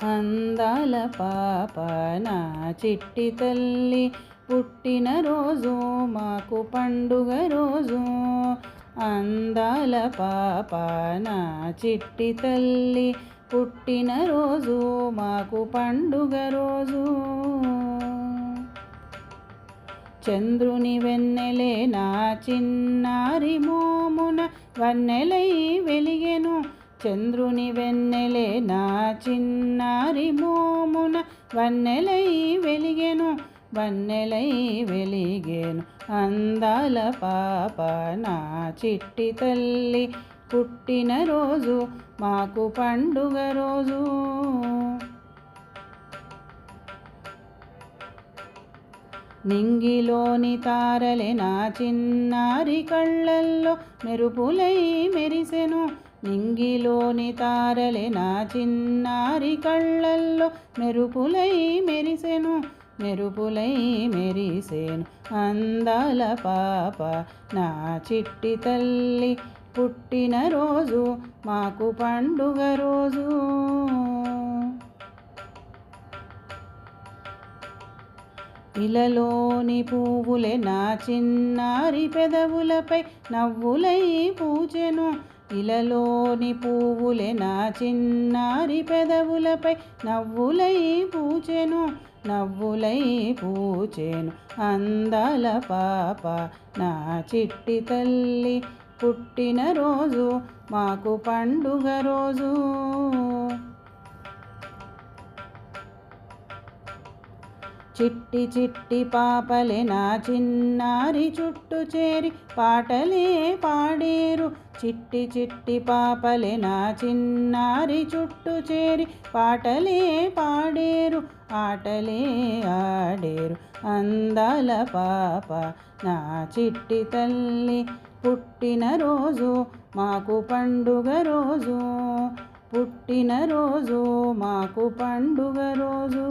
అందాల పాప నా చిట్టి తల్లి, పుట్టినరోజు మాకు పండుగ రోజు. అందాల పాప నా చిట్టి తల్లి, పుట్టినరోజు మాకు పండుగ రోజు. చంద్రుని వెన్నెలే నా చిన్నారి మోమున వన్నెలై వెలిగెను. చంద్రుని వెన్నెలే నా చిన్నారి మోమున వన్నెలై వెలిగెను, వన్నెలై వెలిగెను. అందాల పాప నా చిట్టి తల్లి, పుట్టినరోజు మాకు పండుగ రోజు. నింగిలోని తారలే నా చిన్నారి కళ్ళల్లో మెరుపులై మెరిసెను. నింగిలోని తారలే నా చిన్నారి కళ్ళల్లో మెరుపులై మెరిసెను, మెరుపులై మెరిసెను. అందాల పాప నా చిట్టి తల్లి, పుట్టినరోజు మాకు పండుగ రోజు. ఇలలోని పువ్వులే నా చిన్నారి పెదవులపై నవ్వులై పూచెను. ఇలలోని పువ్వులే నా చిన్నారి పెదవులపై నవ్వులై పూచెను, నవ్వులై పూచెను. అందాల పాప నా చిట్టి తల్లి, పుట్టినరోజు మాకు పండుగ రోజు. చిట్టి చిట్టి పాపలే నా చిన్నారి చుట్టూ చేరి పాటలే పాడేరు. చిట్టి చిట్టి పాపలే నా చిన్నారి చుట్టూ చేరి పాటలే పాడేరు, ఆటలే ఆడేరు. అందాల పాప నా చిట్టి తల్లి, పుట్టినరోజు మాకు పండుగ రోజు. పుట్టినరోజు మాకు పండుగ రోజు.